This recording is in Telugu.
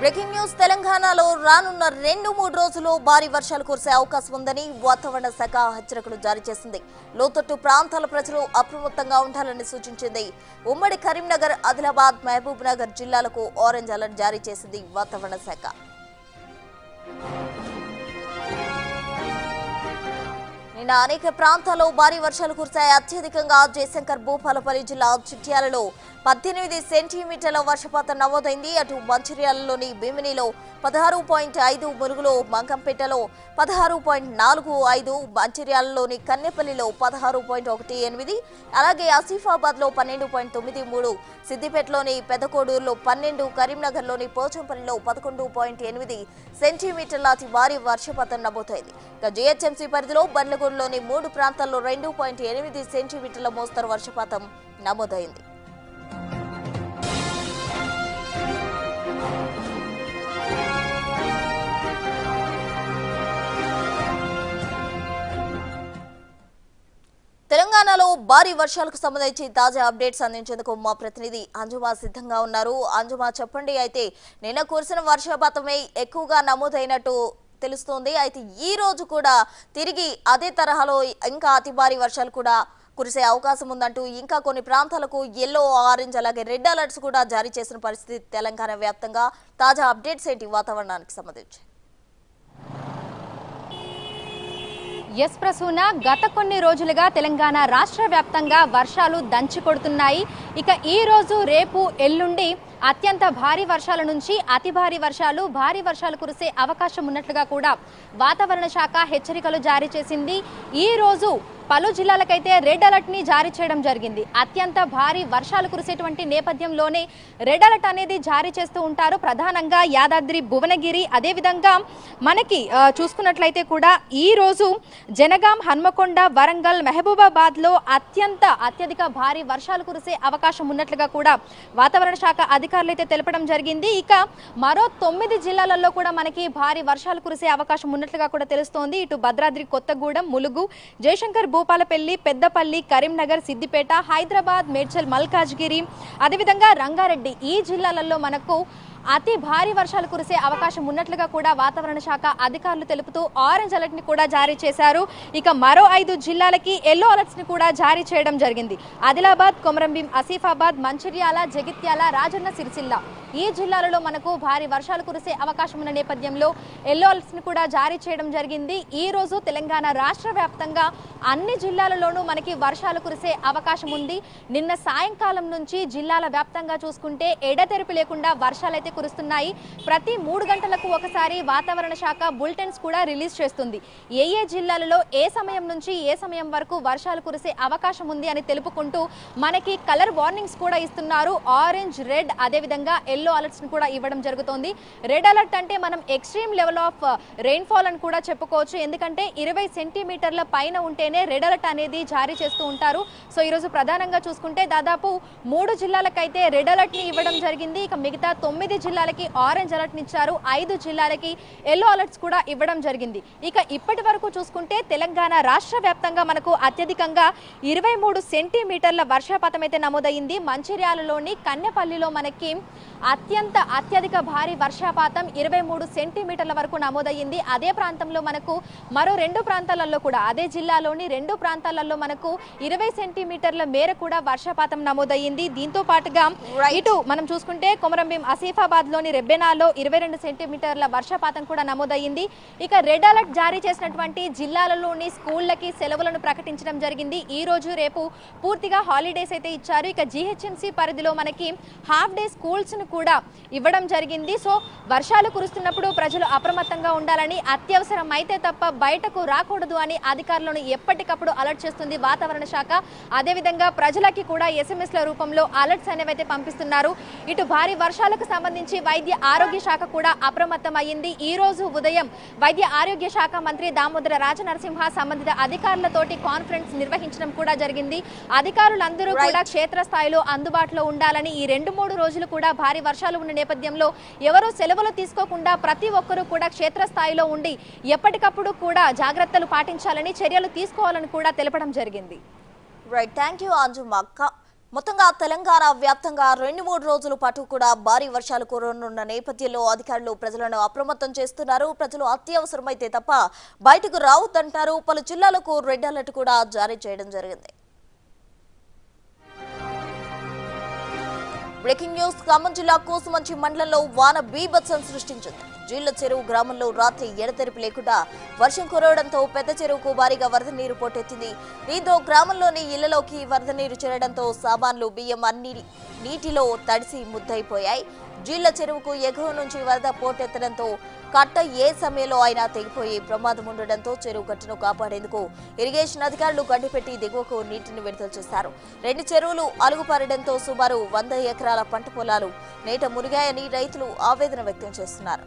బ్రేకింగ్ న్యూస్ తెలంగాణలో రానున్న 2-3 రోజుల్లో భారీ వర్షాలు కురిసే అవకాశం ఉందని వాతావరణ శాఖ హెచ్చరికలు జారీ చేసింది. లోతట్టు ప్రాంతాల ప్రజలు అప్రమత్తంగా ఉండాలని సూచించింది. ఉమ్మడి కరీంనగర్, ఆదిలాబాద్, మహబూబ్ నగర్ జిల్లాలకు ఆరెంజ్ అలర్ట్ జారీ చేసింది వాతావరణ శాఖ. నిన్న అనేక ప్రాంతాల్లో భారీ వర్షాలు కురిశాయి. అత్యధికంగా జయశంకర్ భూపాలపల్లి జిల్లా చిట్యాలలో 18 సెంటీమీటర్ల వర్షపాతం నమోదైంది. అటు మంచిర్యాలలోని భీమినిలో 16.5, ములుగులో మంకంపేటలో 16.45, మంచిర్యాలలోని కన్నెపల్లిలో 16.18, అలాగే ఆసిఫాబాద్ లో 12.93, సిద్దిపేటలోని పెదకోడూరులో 12, కరీంనగర్లోని పోచంపల్లిలో 11.8 సెంటీమీటర్ల అతి భారీ వర్షపాతం నమోదైంది. ఇక జీహెచ్ఎంసీ పరిధిలో బండ్లగూడలోని 3 ప్రాంతాల్లో 2.8 సెంటీమీటర్ల మోస్తరు వర్షపాతం నమోదైంది. తెలంగాణలో భారీ వర్షాలకు సంబంధించి తాజా అప్డేట్స్ అందించేందుకు మా ప్రతినిధి అంజుమా సిద్ధంగా ఉన్నారు. అంజుమా, చెప్పండి. అయితే నిన్న కురిసిన వర్షపాతమే ఎక్కువగా నమోదైనట్టు తెలుస్తోంది. అయితే ఈ రోజు కూడా తిరిగి అదే తరహాలో ఇంకా అతి భారీ వర్షాలు కూడా కురిసే అవకాశం ఉందంటూ ఇంకా కొన్ని ప్రాంతాలకు ఎల్లో, ఆరెంజ్ అలాగే రెడ్ అలర్ట్స్ కూడా జారీ చేసిన పరిస్థితి తెలంగాణ వ్యాప్తంగా. తాజా అప్డేట్స్ ఏంటి వాతావరణానికి సంబంధించి? ఎస్ ప్రసూన, గత కొన్ని రోజులుగా తెలంగాణ రాష్ట్ర వ్యాప్తంగా వర్షాలు దంచి కొడుతున్నాయి. ఇక ఈ రోజు, రేపు, ఎల్లుండి అత్యంత భారీ వర్షాల నుంచి అతి భారీ వర్షాలు కురిసే అవకాశం ఉన్నట్లుగా కూడా వాతావరణ శాఖ హెచ్చరికలు జారీ చేసింది. ఈ రోజు పలు జిల్లాలకైతే రెడ్ అలర్ట్ ని జారీ చేయడం జరిగింది. అత్యంత భారీ వర్షాలు కురిసేటువంటి నేపథ్యంలోనే రెడ్ అలర్ట్ అనేది జారీ చేస్తూ ఉంటారు. ప్రధానంగా యాదాద్రి, భువనగిరి, అదేవిధంగా మనకి చూసుకున్నట్లయితే కూడా ఈ రోజు జనగాం, హన్మకొండ, వరంగల్, మహబూబాబాద్ లో అత్యధిక భారీ వర్షాలు కురిసే అవకాశం ఉన్నట్లుగా కూడా వాతావరణ శాఖ అధికారులు అయితే తెలపడం జరిగింది. ఇక మరో 9 జిల్లాలలో కూడా మనకి భారీ వర్షాలు కురిసే అవకాశం ఉన్నట్లుగా కూడా తెలుస్తోంది. ఇటు భద్రాద్రి కొత్తగూడెం, ములుగు, జయశంకర్ భూపాలపల్లి, పెద్దపల్లి, కరీంనగర్, సిద్దిపేట, హైదరాబాద్, మేడ్చల్, మల్కాజ్గిరి, అదేవిధంగా రంగారెడ్డి, ఈ జిల్లాలలో మనకు అతి భారీ వర్షాలు కురిసే అవకాశం ఉన్నట్లుగా కూడా వాతావరణ శాఖ అధికారులు తెలుపుతూ ఆరెంజ్ అలర్ట్ ని కూడా జారీ చేశారు. ఇక మరో 5 జిల్లాలకి ఎల్లో అలర్ట్స్ ని కూడా జారీ చేయడం జరిగింది. ఆదిలాబాద్, కొమరంభీం, ఆసిఫాబాద్, మంచిర్యాల, జగిత్యాల, రాజన్న సిరిసిల్ల, ఈ జిల్లాలలో మనకు భారీ వర్షాలు కురిసే అవకాశం ఉన్న నేపథ్యంలో ఎల్లో అలర్ట్స్ ని కూడా జారీ చేయడం జరిగింది. ఈ రోజు తెలంగాణ రాష్ట్ర వ్యాప్తంగా అన్ని జిల్లాలలోనూ మనకి వర్షాలు కురిసే అవకాశం ఉంది. నిన్న సాయంకాలం నుంచి జిల్లాల వ్యాప్తంగా చూసుకుంటే ఎడతెరిపి లేకుండా వర్షాలైతే కురుస్తున్నాయి. ప్రతి 3 గంటలకు ఒకసారి వాతావరణ శాఖ బులెటిన్స్ కూడా రిలీజ్ చేస్తుంది. ఏ జిల్లాలలో ఏ సమయం నుంచి ఏ సమయం వరకు వర్షాలు కురిసే అవకాశం ఉంది అని తెలుపుకుంటూ మనకి కలర్ వార్నింగ్స్ కూడా ఇస్తున్నారు. ఆరెంజ్, రెడ్, అదేవిధంగా ఎల్లో అలర్ట్స్ ని కూడా ఇవ్వడం జరుగుతుంది. రెడ్ అలర్ట్ అంటే మనం ఎక్స్ట్రీమ్ లెవెల్ ఆఫ్ రెయిన్ఫాల్ అని కూడా చెప్పుకోవచ్చు. ఎందుకంటే 20 సెంటీమీటర్ల పైన ఉంటేనే రెడ్ అలర్ట్ అనేది జారీ చేస్తూ ఉంటారు. సో ఈరోజు ప్రధానంగా చూసుకుంటే దాదాపు 3 జిల్లాలకైతే రెడ్ అలర్ట్ ని ఇవ్వడం జరిగింది. ఇక మిగతా 9 జిల్లాలకి ఆరెంజ్ అలర్ట్ ని ఇచ్చారు. 5 జిల్లాలకి ఎల్లో అలర్ట్స్ కూడా ఇవ్వడం జరిగింది. ఇక ఇప్పటి వరకు చూసుకుంటే తెలంగాణ రాష్ట్ర వ్యాప్తంగా మనకు అత్యధికంగా 23 సెంటీమీటర్ల వర్షపాతం అయితే నమోదైంది. మంచిర్యాలలోని కన్నెపల్లిలో మనకి అత్యధిక భారీ వర్షపాతం 23 సెంటీమీటర్ల వరకు నమోదయ్యింది. అదే ప్రాంతంలో మనకు మరో 2 ప్రాంతాలలో కూడా, అదే జిల్లాలోని 2 ప్రాంతాలలో మనకు 20 సెంటీమీటర్ల మేర కూడా వర్షపాతం నమోదయ్యింది. దీంతో పాటుగా ఇటు మనం చూసుకుంటే కొమరంభీం, ఆసిఫాబాద్ లోని రెబ్బెనాలో 22 సెంటీమీటర్ల వర్షపాతం కూడా నమోదయ్యింది. ఇక రెడ్ అలర్ట్ జారీ చేసినటువంటి జిల్లాలలోని స్కూళ్లకి సెలవులను ప్రకటించడం జరిగింది. ఈ రోజు, రేపు పూర్తిగా హాలిడేస్ అయితే ఇచ్చారు. ఇక జీహెచ్ఎంసీ పరిధిలో మనకి హాఫ్ డే స్కూల్స్ ను కూడా ఇవ్వడం జరిగింది. సో వర్షాలు కురుస్తున్నప్పుడు ప్రజలు అప్రమత్తంగా ఉండాలని, అత్యవసరం అయితే తప్ప బయటకు రాకూడదు అని అధికారులను ఎప్పటికప్పుడు అలర్ట్ చేస్తుంది వాతావరణ శాఖ. అదేవిధంగా ప్రజలకి కూడా SMS ల రూపంలో అలర్ట్స్ అనేవి అయితే పంపిస్తున్నారు. ఇటు భారీ వర్షాలకు సంబంధించి వైద్య ఆరోగ్య శాఖ కూడా అప్రమత్తం అయ్యింది. ఈ రోజు ఉదయం వైద్య ఆరోగ్య శాఖ మంత్రి దామోదర రాజనరసింహ సంబంధిత అధికారులతోటి కాన్ఫరెన్స్ నిర్వహించడం కూడా జరిగింది. అధికారులందరూ కూడా క్షేత్రస్థాయిలో అందుబాటులో ఉండాలని, ఈ 2-3 రోజులు కూడా భారీ వర్షాలు ఉన్న నేపథ్యంలో ఎవరు సెలవులు తీసుకోకుండా ప్రతి ఒక్కరూ కూడా క్షేత్రస్థాయిలో ఉండి ఎప్పటికప్పుడు కూడా జాగ్రత్తలు పాటించాలని, చర్యలు తీసుకోవాలని కూడా తెలపడం జరిగింది. రైట్, థ్యాంక్ యూ అంజుమా. మొత్తంగా తెలంగాణ వ్యాప్తంగా 2-3 రోజుల పాటు కూడా భారీ వర్షాలు కురవనున్న నేపథ్యంలో అధికారులు ప్రజలను అప్రమత్తం చేస్తున్నారు. ప్రజలు అత్యవసరమైతే తప్ప బయటకు రావద్దంటున్నారు. పలు జిల్లాలకు రెడ్ అలర్ట్ కూడా జారీ చేయడం జరిగింది. Breaking news. ఖమ్మం జిల్లా కూసుమంచి మండలంలో వాన బీభత్సం సృష్టించింది. జీళ్ల చెరువు గ్రామంలో రాత్రి ఎడతెరిపి లేకుండా వర్షం కురవడంతో పెద్ద చెరువుకు భారీగా వరద నీరు పోటెత్తింది. దీంతో గ్రామంలోని ఇళ్లలోకి వరద నీరు చేరడంతో సామాన్లు, బియ్యం అన్ని నీటిలో తడిసి ముద్దయిపోయాయి. జీళ్ల చెరువుకు ఎగువ నుంచి వరద పోటెత్తడంతో కట్ట ఏ సమయంలో అయినా తెగిపోయే ప్రమాదం ఉండడంతో చెరువు కట్టను కాపాడేందుకు ఇరిగేషన్ అధికారులు గడ్డిపెట్టి దిగువకు నీటిని విడుదల చేశారు. 2 చెరువులు అలుగుపారడంతో సుమారు 100 ఎకరాల పంట పొలాలు నేట మునిగాయని రైతులు ఆవేదన వ్యక్తం చేస్తున్నారు.